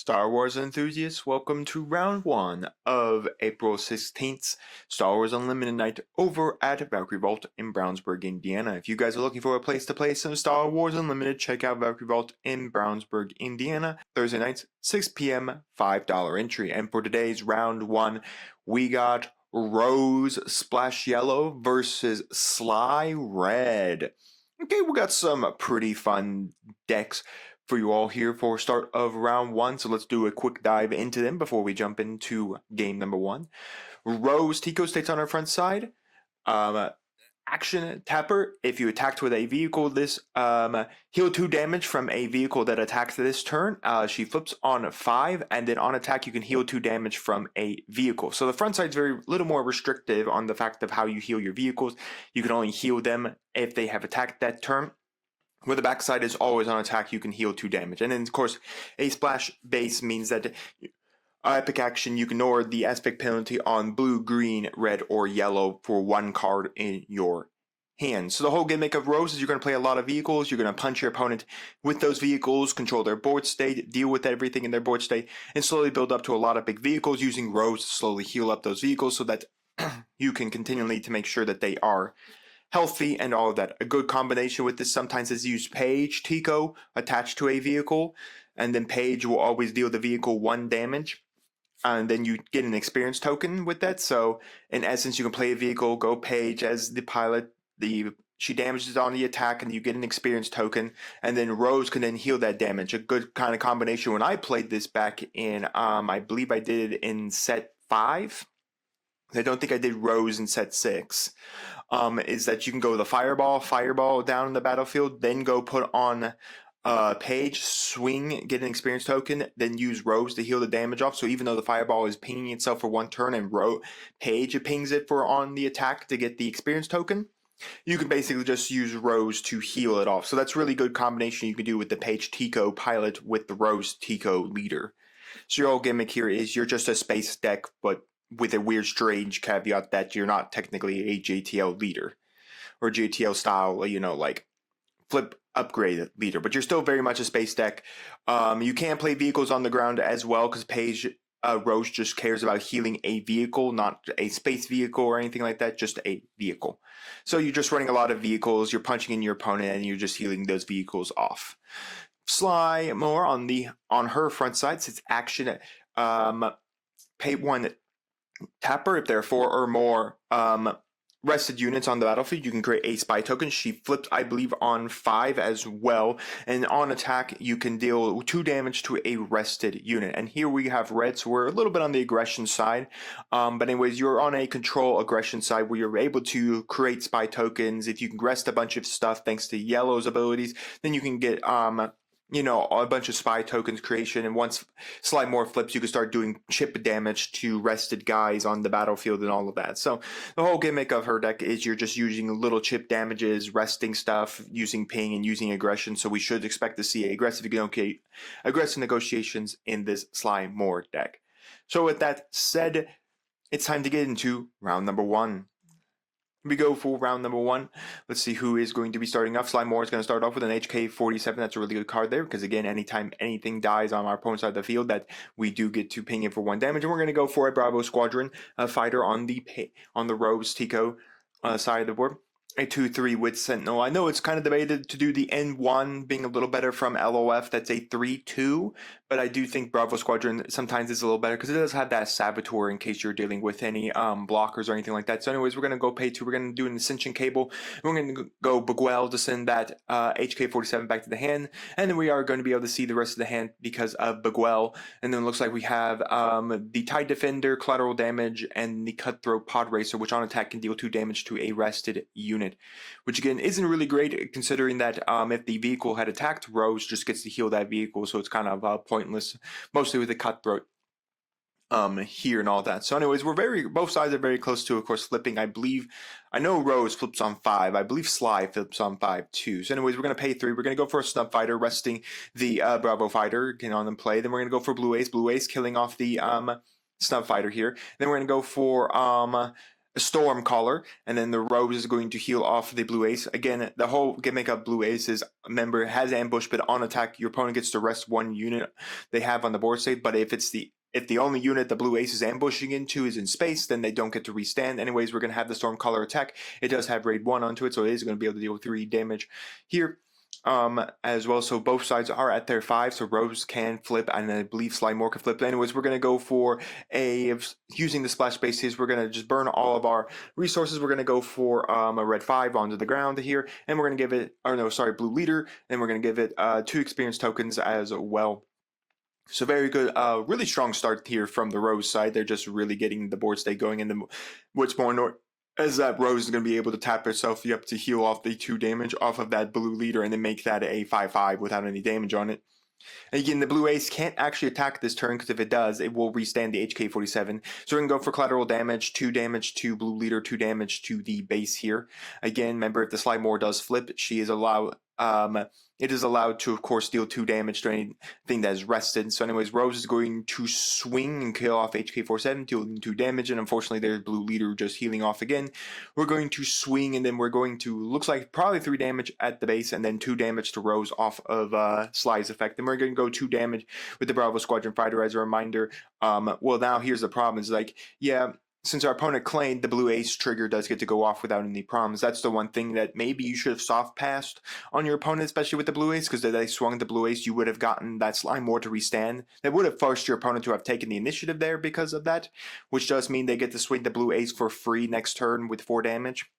Star Wars enthusiasts, welcome to round 1 of April 16th Star Wars Unlimited Night over at Valkyrie Vault in Brownsburg, Indiana. If you guys are looking for a place to play some Star Wars Unlimited, check out Valkyrie Vault in Brownsburg, Indiana. Thursday nights, 6 p.m., $5 entry. And for today's round 1, we got Rose Splash Yellow versus Sly Red. Okay, we got some pretty fun decks for you all here for start of round 1, so let's do a quick dive into them before we jump into game number 1. Rose 𝐒𝐶𝐘 states on our front side. Action Tapper, if you attacked with a vehicle, this heal 2 damage from a vehicle that attacks this turn. She flips on 5, and then on attack you can heal 2 damage from a vehicle. So the front side is very little more restrictive on the fact of how you heal your vehicles. You can only heal them if they have attacked that turn. Where the backside is always on attack, you can heal 2 damage. And then, of course, a splash base means that epic action, you can ignore the aspect penalty on blue, green, red, or yellow for 1 card in your hand. So the whole gimmick of Rose is you're going to play a lot of vehicles, you're going to punch your opponent with those vehicles, control their board state, deal with everything in their board state, and slowly build up to a lot of big vehicles using Rose to slowly heal up those vehicles so that you can continually to make sure that they are healthy and all of that. A good combination with this sometimes is use Page 𝐒𝐶𝐘 attached to a vehicle, and then Page will always deal the vehicle 1 damage, and then you get an experience token with that. So in essence, you can play a vehicle, go Page as the pilot, she damages on the attack, and you get an experience token, and then Rose can then heal that damage. A good kind of combination. When I played this back in, I believe I did it in set 5. I don't think I did Rose in set 6. Is that you can go the fireball down in the battlefield, then go put on Page, swing, get an experience token, then use Rose to heal the damage off. So even though the fireball is pinging itself for 1 turn and Page pings it for on the attack to get the experience token, you can basically just use Rose to heal it off. So that's really good combination you can do with the Page 𝐒𝐶𝐘 pilot with the Rose 𝐒𝐶𝐘 leader. So your whole gimmick here is you're just a space deck, but with a weird, strange caveat that you're not technically a JTL leader or JTL style, like flip upgrade leader, but you're still very much a space deck. You can play vehicles on the ground as well because Page Rose just cares about healing a vehicle, not a space vehicle or anything like that, just a vehicle. So you're just running a lot of vehicles, you're punching in your opponent, and you're just healing those vehicles off. Sly more on her front side, since action pay 1 Tapper. If there are 4 or more rested units on the battlefield, you can create a spy token. She flipped, I believe, on 5 as well, and on attack you can deal 2 damage to a rested unit. And here we have red, so we're a little bit on the aggression side, but anyways, you're on a control aggression side where you're able to create spy tokens. If you can rest a bunch of stuff thanks to yellow's abilities, then you can get a bunch of spy tokens creation, and once Sly more flips, you can start doing chip damage to rested guys on the battlefield and all of that. So the whole gimmick of her deck is you're just using little chip damages, resting stuff, using ping, and using aggression. So we should expect to see aggressive negotiations in this Sly Moore deck. So with that said, it's time to get into round number 1. We go for round number 1. Let's see who is going to be starting off. Sly Moore is going to start off with an HK47. That's a really good card there because, again, anytime anything dies on our opponent's side of the field, that we do get to ping it for 1 damage. And we're going to go for a Bravo Squadron fighter on the Rose 𝐒𝐶𝐘 side of the board. A 2/3 with Sentinel. I know it's kind of debated to do the N1 being a little better from LOF. That's a 3/2, but I do think Bravo Squadron sometimes is a little better because it does have that Saboteur in case you're dealing with any blockers or anything like that. So anyways, we're going to go pay 2. We're going to do an Ascension Cable. We're going to go 𝐵𝐺𝐻 to send that HK47 back to the hand, and then we are going to be able to see the rest of the hand because of 𝐵𝐺𝐻. And then it looks like we have the TIE Defender, collateral damage, and the Cutthroat Pod Racer, which on attack can deal 2 damage to a rested unit, which again isn't really great considering that if the vehicle had attacked, Rose just gets to heal that vehicle, so it's kind of pointless, mostly with the Cutthroat here and all that. So anyways, both sides are very close to, of course, flipping. I know Rose flips on 5. I believe Sly flips on 5 too. So anyways, we're going to pay 3. We're going to go for a Snub Fighter, resting the Bravo Fighter, getting on them play. Then we're going to go for Blue Ace, killing off the Snub Fighter here. Then we're going to go for Stormcaller, and then the Rose is going to heal off the Blue Ace. Again, the whole gimmick of Blue Ace is member has ambush, but on attack, your opponent gets to rest one unit they have on the board state. But if the only unit the Blue Ace is ambushing into is in space, then they don't get to restand. Anyways, we're going to have the Stormcaller attack. It does have raid 1 onto it, so it is going to be able to deal with 3 damage here. As well, so both sides are at their 5, so Rose can flip, and I believe Sly Red can flip. Anyways, we're going to go for using the splash bases, we're going to just burn all of our resources. We're going to go for a red 5 onto the ground here, and we're going to give it, blue leader, and we're going to give it 2 experience tokens as well. So very good, really strong start here from the Rose side. They're just really getting the board state going, and what's more is that Rose is going to be able to tap herself up to heal off the 2 damage off of that blue leader and then make that a 5/5 without any damage on it. And again, the Blue Ace can't actually attack this turn, because if it does, it will restand the HK-47. So we're going to go for collateral damage, 2 damage to blue leader, 2 damage to the base here. Again, remember, if the Sly Red does flip, she is allowed... it is allowed to, of course, deal 2 damage to anything that is rested. So anyways, Rose is going to swing and kill off HK-47, dealing 2 damage, and unfortunately there's blue leader just healing off again. We're going to swing, and then we're going to, looks like probably 3 damage at the base, and then 2 damage to Rose off of Sly's effect. And we're going to go 2 damage with the Bravo Squadron Fighter as a reminder. Well, now here's the problem, is like, yeah, since our opponent claimed, the Blue Ace trigger does get to go off without any problems. That's the one thing that maybe you should have soft passed on your opponent, especially with the Blue Ace, because if they swung the Blue Ace, you would have gotten that Sly Red to restand. That would have forced your opponent to have taken the initiative there because of that, which does mean they get to swing the Blue Ace for free next turn with 4 damage.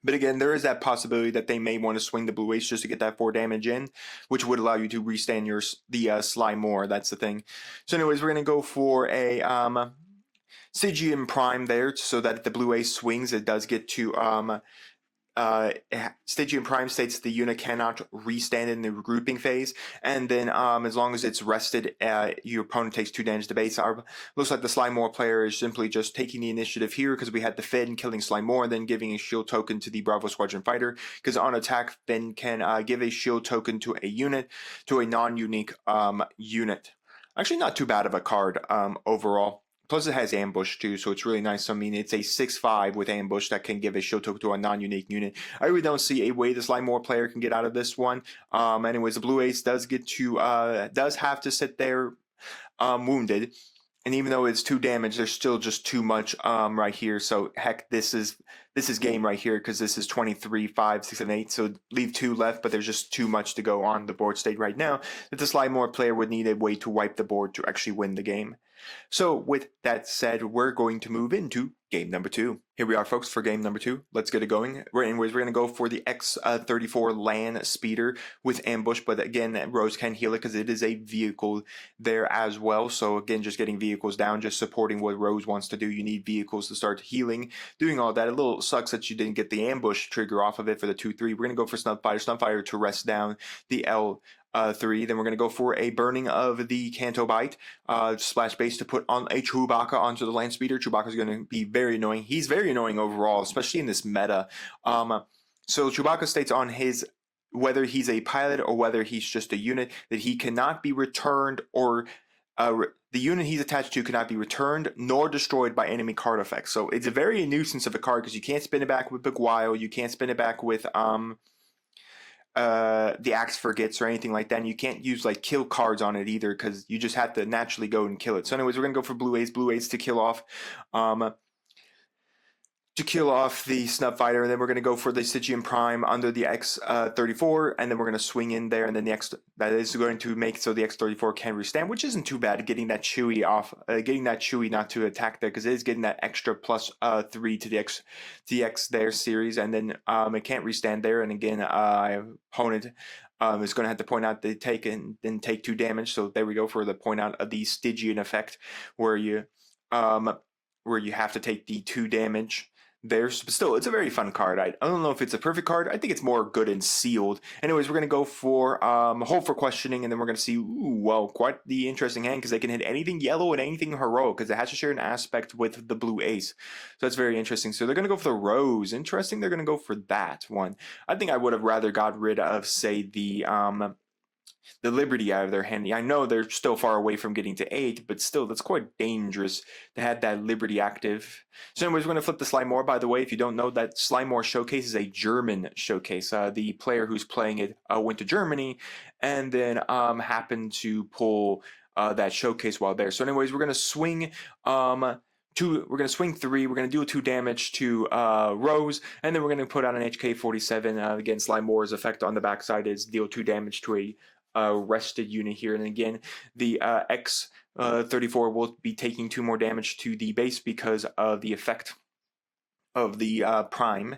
But again, there is that possibility that they may want to swing the Blue Ace just to get that 4 damage in, which would allow you to restand the Sly Red. That's the thing. So anyways, we're going to go for a... Stygian Prime there, so that if the Blue Ace swings, it does get to Stygian Prime states the unit cannot restand in the regrouping phase, and then as long as it's rested, your opponent takes 2 damage to base. Looks like the Sly Red player is simply just taking the initiative here, because we had the Finn killing Sly Red, and then giving a shield token to the Bravo Squadron Fighter, because on attack, Finn can give a shield token to a unit, to a non-unique unit. Actually, not too bad of a card overall. Plus it has ambush too, so it's really nice. I mean, it's a 6/5 with ambush that can give a shield token to a non-unique unit. I really don't see a way the Sly Red player can get out of this one. Anyways, the Blue Ace does get to does have to sit there wounded. And even though it's 2 damage, there's still just too much right here. So heck, this is game right here, because this is 23, 5, 6, and 8. So leave 2 left, but there's just too much to go on the board state right now that the Sly Red player would need a way to wipe the board to actually win the game. So with that said, we're going to move into game number 2. Here we are, folks, for game number 2. Let's get it going. We're going to go for the X-34 LAN speeder with ambush, but again, Rose can heal it because it is a vehicle there as well. So again, just getting vehicles down, just supporting what Rose wants to do. You need vehicles to start healing, doing all that. A little sucks that you didn't get the ambush trigger off of it for the 2/3. We're going to go for Snubfighter to rest down the L3. Then we're going to go for a burning of the 𝐂𝐿 splash base to put on a Chewbacca onto the land speeder. Chewbacca is going to be very annoying. He's very annoying overall, especially in this meta. So Chewbacca states on his, whether he's a pilot or whether he's just a unit, that he cannot be returned, or the unit he's attached to cannot be returned nor destroyed by enemy card effects. So it's a very nuisance of a card, because you can't spin it back with Big Wild, you can't spin it back with the Axe Forgets or anything like that, and you can't use like kill cards on it either, because you just have to naturally go and kill it. So anyways, we're gonna go for Blue Ace to kill off the Snub Fighter, and then we're going to go for the Stygian Prime under the X-34, and then we're going to swing in there, and then that is going to make so the X-34 can restand, which isn't too bad, getting that Chewie off, getting that Chewie not to attack there, because it is getting that extra plus 3 to the X there series, and then it can't restand there, and again, opponent is going to have to point out the take and then take 2 damage. So there we go for the point out of the Stygian effect, where you have to take the 2 damage there. But still, it's a very fun card. I don't know if it's a perfect card. I think it's more good and sealed. Anyways, we're going to go for Hold for Questioning, and then we're going to see, well, quite the interesting hand, because they can hit anything yellow and anything heroic, because it has to share an aspect with the Blue Ace. So that's very interesting. So they're going to go for the Rose. Interesting, they're going to go for that one. I think I would have rather got rid of, say, the the Liberty out of their hand. I know they're still far away from getting to 8, but still, that's quite dangerous to have that Liberty active. So anyways, we're going to flip the Sly More. By the way, if you don't know, that Sly More showcase is a German showcase. The player who's playing it went to Germany and then happened to pull that showcase while there. So anyways, we're going to swing... we're going to swing 3, we're going to deal 2 damage to Rose, and then we're going to put out an HK47. Again, Sly More's effect on the backside is deal 2 damage to a rested unit here. And again, the 𝐿34 will be taking 2 more damage to the base because of the effect of the Prime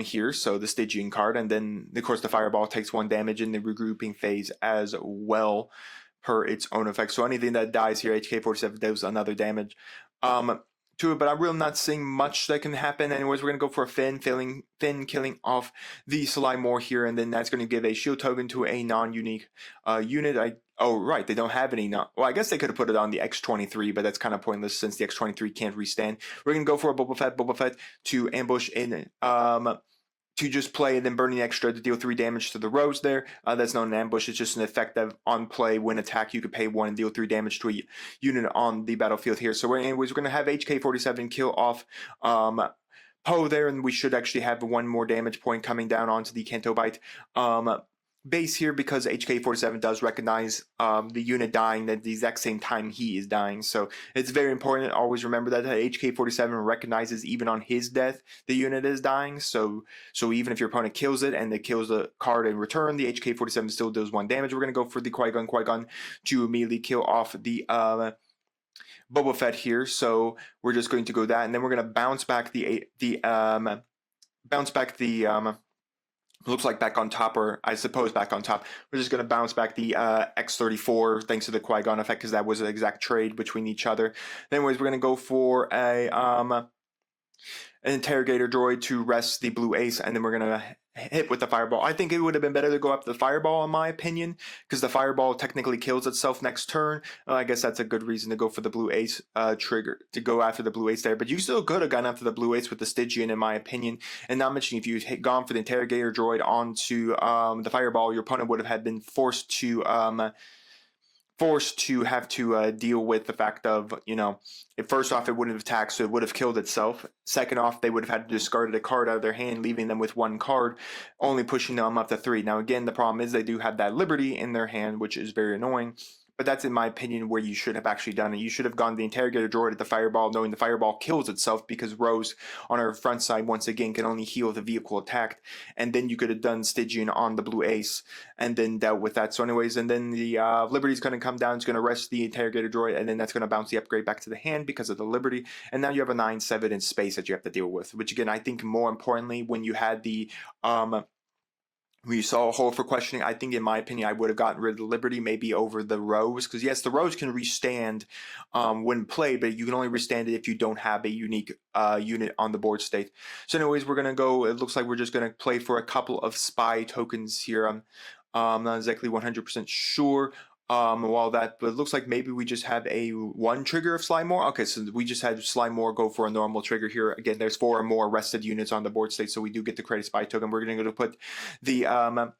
here, so the Stygian card. And then, of course, the Fireball takes 1 damage in the regrouping phase as well, per its own effect. So anything that dies here, HK47 does another damage to it, but I'm really not seeing much that can happen. Anyways, we're going to go for a Finn killing off the Sly More here, and then that's going to give a shield token to a non-unique unit. Oh, right, they don't have any. Well, I guess they could have put it on the X23, but that's kind of pointless since the X23 can't restand. We're going to go for a Boba Fett to ambush in to just play and then burning extra to deal 3 damage to the Rose there. That's not an ambush, it's just an effect that on play, when attack, you could pay 1 and deal 3 damage to a unit on the battlefield here. So anyways, we're going to have HK47 kill off Poe there, and we should actually have 1 more damage point coming down onto the 𝐾𝐄 base here, because HK47 does recognize the unit dying at the exact same time he is dying. So it's very important. Always remember that HK47 recognizes even on his death the unit is dying. So even if your opponent kills it and it kills the card in return, the HK47 still does 1 damage. We're going to go for the Qui-Gon to immediately kill off the Boba Fett here. So we're just going to go that, and then we're going to bounce back the looks like back on top, or I suppose back on top. We're just going to bounce back the X34 thanks to the Qui-Gon effect, because that was an exact trade between each other. Anyways, we're going to go for an interrogator droid to rest the blue ace, and then we're going to hit with the fireball. I think it would have been better to go after the fireball, in my opinion, because the fireball technically kills itself next turn. I guess that's a good reason to go for the blue ace trigger, to go after the blue ace there. But you still could have gone after the blue ace with the Stygian, in my opinion. And not mentioning, if you had gone for the interrogator droid onto the fireball, your opponent would have been forced to have to deal with the fact of, first off, it wouldn't have attacked, so it would have killed itself. Second off, they would have had to discard a card out of their hand, leaving them with 1 card, only pushing them up to 3. Now, again, the problem is they do have that Liberty in their hand, which is very annoying. But that's, in my opinion, where you should have actually done it. You should have gone the interrogator droid at the fireball, knowing the fireball kills itself, because Rose on her front side once again can only heal the vehicle attacked. And then you could have done Stygian on the blue ace and then dealt with that. So anyways, and then the Liberty's going to come down, it's going to rest the interrogator droid, and then that's going to bounce the upgrade back to the hand because of the Liberty. And now you have a 9/7 in space that you have to deal with, which again, I think more importantly, when you had the we saw a hole for questioning, I think, in my opinion, I would have gotten rid of the Liberty maybe over the Rose, because yes, the Rose can restand when played, but you can only restand it if you don't have a unique unit on the board state. So anyways, we're going to go, it looks like we're just going to play for a couple of spy tokens here. I'm not exactly 100% sure. But it looks like maybe we just have a 1 trigger of Sly More. Okay, so we just had Sly More go for a normal trigger here. Again, there's 4 or more rested units on the board state, so we do get the credit spy token. We're going to go to put the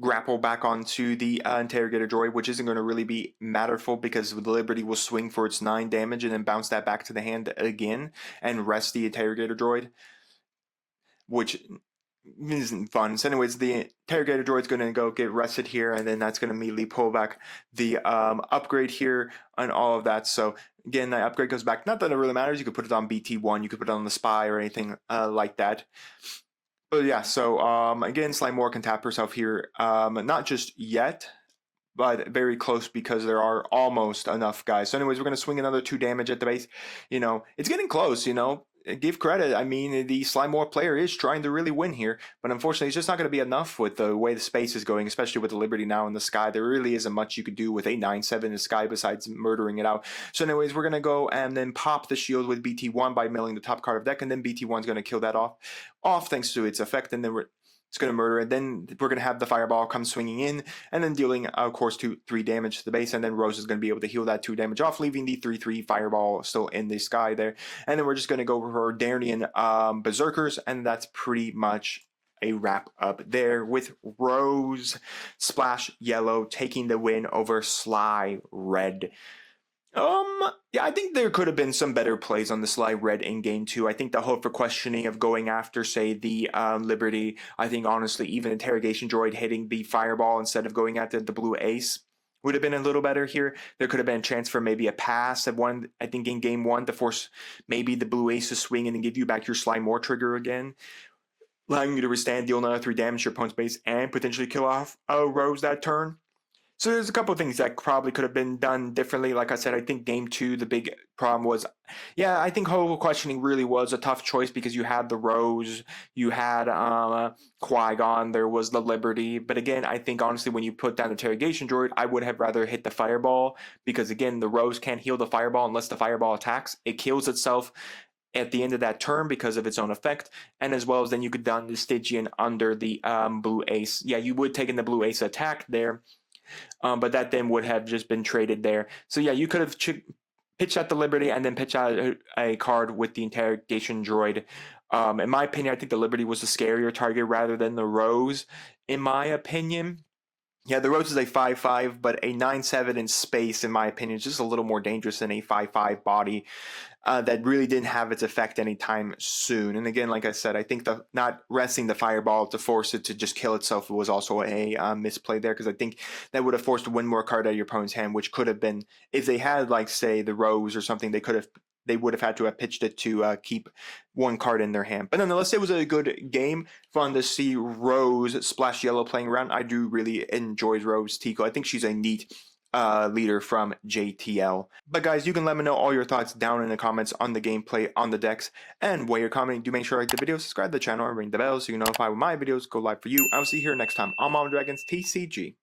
grapple back onto the interrogator droid, which isn't going to really be matterful, because the Liberty will swing for its 9 damage and then bounce that back to the hand again and rest the interrogator droid, which isn't fun. So anyways, the interrogator droid's going to go get rested here, and then that's going to immediately pull back the upgrade here and all of that. So again, the upgrade goes back. Not that it really matters. You could put it on BT1, you could put it on the spy or anything like that. But yeah, so again, Sly More can tap herself here. Not just yet, but very close, because there are almost enough guys. So anyways, we're going to swing another 2 damage at the base. It's getting close, Give credit. I mean, the Sly More player is trying to really win here, but unfortunately, it's just not going to be enough with the way the space is going, especially with the Liberty now in the sky. There really isn't much you could do with a 9/7 in the sky besides murdering it out. So anyways, we're going to go and then pop the shield with BT1 by milling the top card of deck, and then BT1 is going to kill that off thanks to its effect, and then it's going to murder it. Then we're going to have the fireball come swinging in, and then dealing, of course, 3 damage to the base. And then Rose is going to be able to heal that 2 damage off, leaving the 3/3 fireball still in the sky there. And then we're just going to go for Darnian Berserkers, and that's pretty much a wrap up there with Rose Splash Yellow taking the win over Sly Red. Yeah, I think there could have been some better plays on the Sly Red in game 2. I think the hope for questioning of going after, say, the Liberty, I think honestly, even Interrogation Droid hitting the Fireball instead of going after the Blue Ace would have been a little better here. There could have been a chance for maybe a pass of one, I think, in game 1 to force maybe the Blue Ace to swing and then give you back your Sly More trigger again, allowing you to withstand, deal another 3 damage to your opponent's base, and potentially kill off Rose that turn. So there's a couple of things that probably could have been done differently. Like I said, I think game 2, the big problem was, yeah, I think whole questioning really was a tough choice because you had the Rose, you had Qui-Gon, there was the Liberty. But again, I think honestly, when you put down the Interrogation Droid, I would have rather hit the Fireball because again, the Rose can't heal the Fireball unless the Fireball attacks. It kills itself at the end of that turn because of its own effect, and as well as then you could done the Stygian under the Blue Ace. Yeah, you would take in the Blue Ace attack there. But that then would have just been traded there. So yeah, you could have pitched out the Liberty and then pitched out a card with the Interrogation Droid. In my opinion, I think the Liberty was the scarier target rather than the Rose, in my opinion. Yeah, the Rose is a 5/5, but a 9/7 in space, in my opinion, is just a little more dangerous than a 5/5 body that really didn't have its effect anytime soon. And again, like I said, I think the not resting the Fireball to force it to just kill itself was also a misplay there, because I think that would have forced a win more card out of your opponent's hand, which could have been, if they had, like, say, the Rose or something, they would have had to have pitched it to keep one card in their hand. But nonetheless, it was a good game. Fun to see Rose Splash Yellow playing around. I do really enjoy Rose 𝐒𝐊𝐾. I think she's a neat leader from JTL. But guys, you can let me know all your thoughts down in the comments on the gameplay, on the decks. And while you're commenting, do make sure to like the video, subscribe to the channel, and ring the bell so you can notify when my videos go live for you. I'll see you here next time on Mom Dragons TCG.